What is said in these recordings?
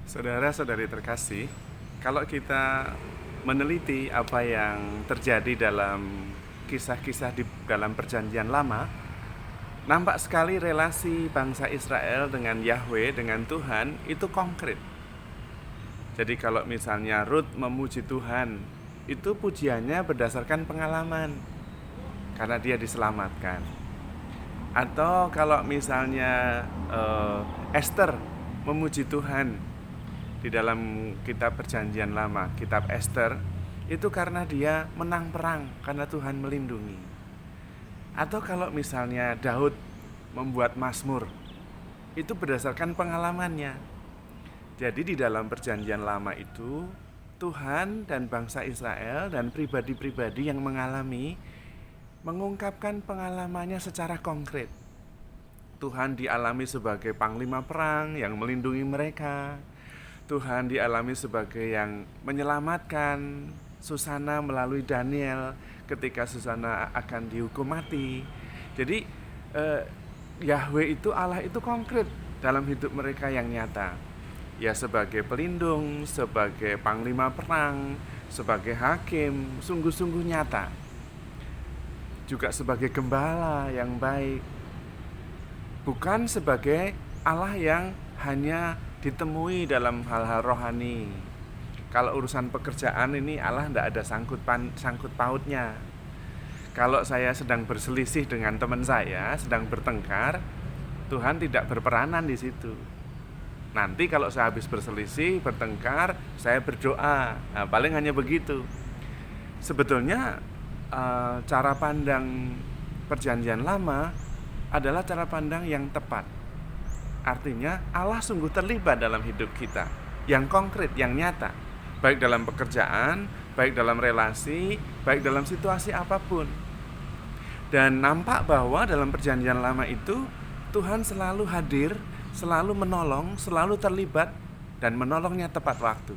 Saudara-saudari terkasih, kalau kita meneliti apa yang terjadi dalam kisah-kisah di dalam Perjanjian Lama, nampak sekali relasi bangsa Israel dengan Yahweh, dengan Tuhan, itu konkret. Jadi kalau misalnya Rut memuji Tuhan, itu pujiannya berdasarkan pengalaman, karena dia diselamatkan. Atau kalau misalnya Esther memuji Tuhan di dalam kitab Perjanjian Lama, kitab Esther, itu karena dia menang perang, karena Tuhan melindungi. Atau kalau misalnya Daud membuat mazmur, itu berdasarkan pengalamannya. Jadi di dalam Perjanjian Lama itu Tuhan dan bangsa Israel dan pribadi-pribadi yang mengalami mengungkapkan pengalamannya secara konkret. Tuhan dialami sebagai panglima perang yang melindungi mereka. Tuhan dialami sebagai yang menyelamatkan Susana melalui Daniel ketika Susana akan dihukum mati. Jadi Yahweh itu, Allah itu konkret dalam hidup mereka yang nyata. Ya sebagai pelindung, sebagai panglima perang, sebagai hakim, sungguh-sungguh nyata. Juga sebagai gembala yang baik. Bukan sebagai Allah yang hanya ditemui dalam hal-hal rohani. Kalau urusan pekerjaan ini Allah tidak ada sangkut pautnya. Kalau saya sedang berselisih dengan teman saya, sedang bertengkar, Tuhan tidak berperanan di situ. Nanti kalau saya habis berselisih, bertengkar, saya berdoa. Nah, paling hanya begitu. Sebetulnya cara pandang Perjanjian Lama adalah cara pandang yang tepat. Artinya Allah sungguh terlibat dalam hidup kita, yang konkret, yang nyata, baik dalam pekerjaan, baik dalam relasi, baik dalam situasi apapun. Dan nampak bahwa dalam Perjanjian Lama itu Tuhan selalu hadir, selalu menolong, selalu terlibat, dan menolongnya tepat waktu.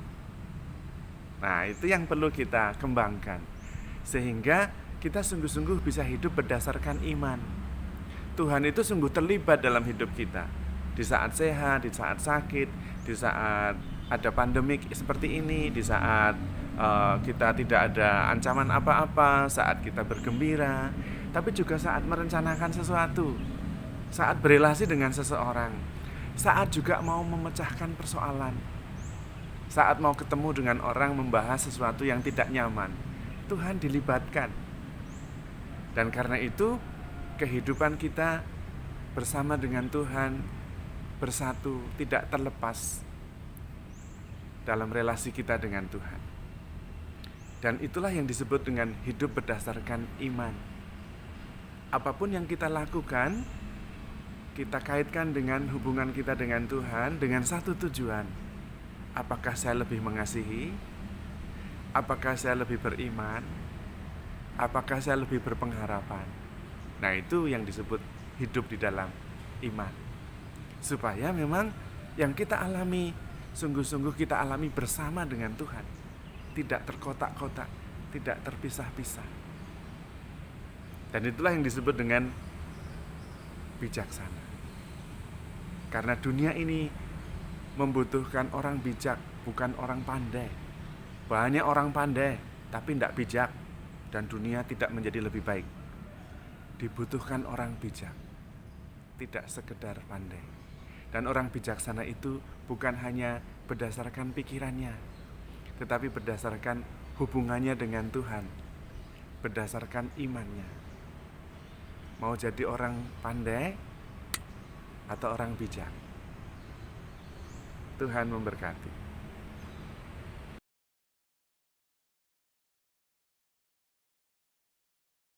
Nah, itu yang perlu kita kembangkan, sehingga kita sungguh-sungguh bisa hidup berdasarkan iman. Tuhan itu sungguh terlibat dalam hidup kita, di saat sehat, di saat sakit, di saat ada pandemik seperti ini, di saat kita tidak ada ancaman apa-apa, saat kita bergembira, tapi juga saat merencanakan sesuatu, saat berelasi dengan seseorang, saat juga mau memecahkan persoalan, saat mau ketemu dengan orang membahas sesuatu yang tidak nyaman. Tuhan dilibatkan. Dan karena itu kehidupan kita bersama dengan Tuhan, bersatu, tidak terlepas dalam relasi kita dengan Tuhan. Dan itulah yang disebut dengan hidup berdasarkan iman. Apapun yang kita lakukan, kita kaitkan dengan hubungan kita dengan Tuhan dengan satu tujuan. Apakah saya lebih mengasihi? Apakah saya lebih beriman? Apakah saya lebih berpengharapan? Nah, itu yang disebut hidup di dalam iman. Supaya memang yang kita alami, sungguh-sungguh kita alami bersama dengan Tuhan. Tidak terkotak-kotak, tidak terpisah-pisah. Dan itulah yang disebut dengan bijaksana. Karena dunia ini membutuhkan orang bijak, bukan orang pandai. Banyak orang pandai, tapi tidak bijak. Dan dunia tidak menjadi lebih baik. Dibutuhkan orang bijak, tidak sekedar pandai. Dan orang bijaksana itu bukan hanya berdasarkan pikirannya, tetapi berdasarkan hubungannya dengan Tuhan, berdasarkan imannya. Mau jadi orang pandai atau orang bijak? Tuhan memberkati.